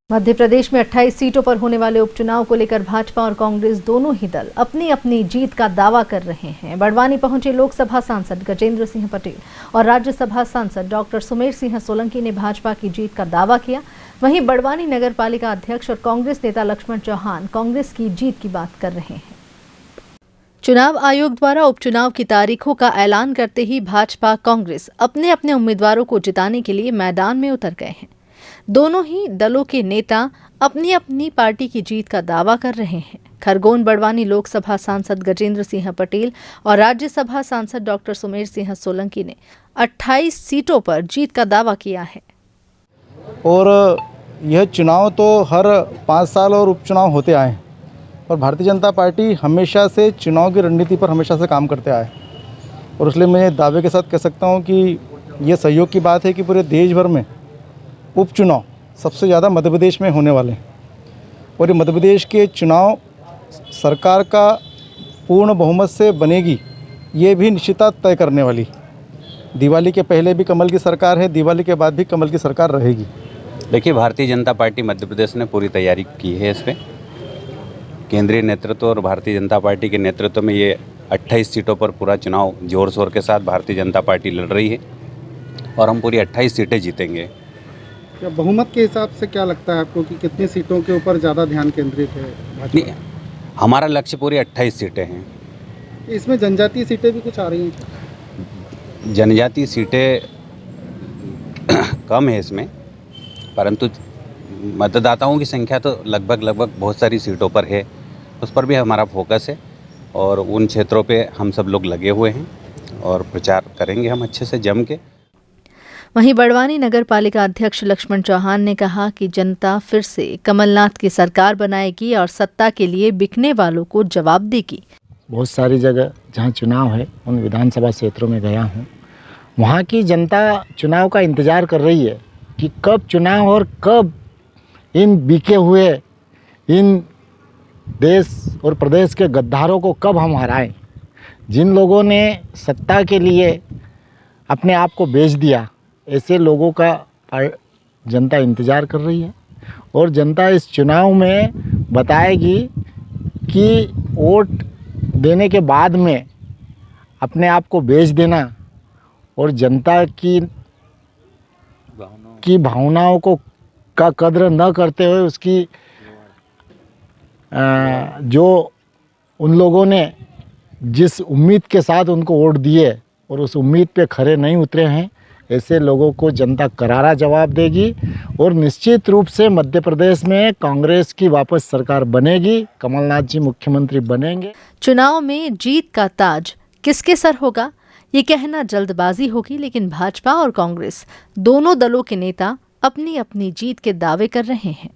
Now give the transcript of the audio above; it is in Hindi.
मध्य प्रदेश में 28 सीटों पर होने वाले उपचुनाव को लेकर भाजपा और कांग्रेस दोनों ही दल अपनी अपनी जीत का दावा कर रहे हैं। बड़वानी पहुंचे लोकसभा सांसद गजेंद्र सिंह पटेल और राज्यसभा सांसद डॉक्टर सुमेर सिंह सोलंकी ने भाजपा की जीत का दावा किया। वहीं बड़वानी नगर पालिका अध्यक्ष और कांग्रेस नेता लक्ष्मण चौहान कांग्रेस की जीत की बात कर रहे हैं। चुनाव आयोग द्वारा उपचुनाव की तारीखों का ऐलान करते ही भाजपा कांग्रेस अपने अपने उम्मीदवारों को जिताने के लिए मैदान में उतर गए हैं। दोनों ही दलों के नेता अपनी अपनी पार्टी की जीत का दावा कर रहे हैं। खरगोन बड़वानी लोकसभा सांसद गजेंद्र सिंह पटेल और राज्यसभा सांसद डॉक्टर सुमेर सिंह सोलंकी ने 28 सीटों पर जीत का दावा किया है। और यह चुनाव तो हर 5 साल और उपचुनाव होते आए हैं और भारतीय जनता पार्टी हमेशा से चुनाव की रणनीति पर हमेशा से काम करते आए और इसलिए मैं दावे के साथ कह सकता हूं कि यह सहयोग की बात है कि पूरे देश भर में उपचुनाव सबसे ज़्यादा मध्य प्रदेश में होने वाले हैं और ये मध्य प्रदेश के चुनाव सरकार का पूर्ण बहुमत से बनेगी, ये भी निश्चितता तय करने वाली। दिवाली के पहले भी कमल की सरकार है, दिवाली के बाद भी कमल की सरकार रहेगी। देखिए, भारतीय जनता पार्टी मध्य प्रदेश ने पूरी तैयारी की है। इस पर केंद्रीय नेतृत्व और भारतीय जनता पार्टी के नेतृत्व में ये 28 सीटों पर पूरा चुनाव जोर शोर के साथ भारतीय जनता पार्टी लड़ रही है और हम पूरी 28 सीटें जीतेंगे। क्या बहुमत के हिसाब से क्या लगता है आपको कि कितनी सीटों के ऊपर ज़्यादा ध्यान केंद्रित है भाजपा? हमारा लक्ष्य पूरी 28 सीटें हैं। इसमें जनजातीय सीटें भी कुछ आ रही हैं? जनजातीय सीटें कम है इसमें, परंतु मतदाताओं की संख्या तो लगभग बहुत सारी सीटों पर है। उस पर भी हमारा फोकस है और उन क्षेत्रों पे हम सब लोग लगे हुए हैं और प्रचार करेंगे हम अच्छे से जम के। वहीं बड़वानी नगर पालिका अध्यक्ष लक्ष्मण चौहान ने कहा कि जनता फिर से कमलनाथ की सरकार बनाएगी और सत्ता के लिए बिकने वालों को जवाब देगी। बहुत सारी जगह जहां चुनाव है उन विधानसभा क्षेत्रों में गया हूं, वहां की जनता चुनाव का इंतजार कर रही है कि कब चुनाव और कब इन बिके हुए इन देश और प्रदेश के गद्दारों को कब हम हराएं। जिन लोगों ने सत्ता के लिए अपने आप को बेच दिया, ऐसे लोगों का जनता इंतज़ार कर रही है और जनता इस चुनाव में बताएगी कि वोट देने के बाद में अपने आप को बेच देना और जनता की भावनाओं को का कद्र न करते हुए उसकी जो उन लोगों ने जिस उम्मीद के साथ उनको वोट दिए और उस उम्मीद पे खरे नहीं उतरे हैं, ऐसे लोगों को जनता करारा जवाब देगी और निश्चित रूप से मध्य प्रदेश में कांग्रेस की वापस सरकार बनेगी, कमलनाथ जी मुख्यमंत्री बनेंगे। चुनाव में जीत का ताज किसके सर होगा, ये कहना जल्दबाजी होगी, लेकिन भाजपा और कांग्रेस दोनों दलों के नेता अपनी अपनी जीत के दावे कर रहे हैं।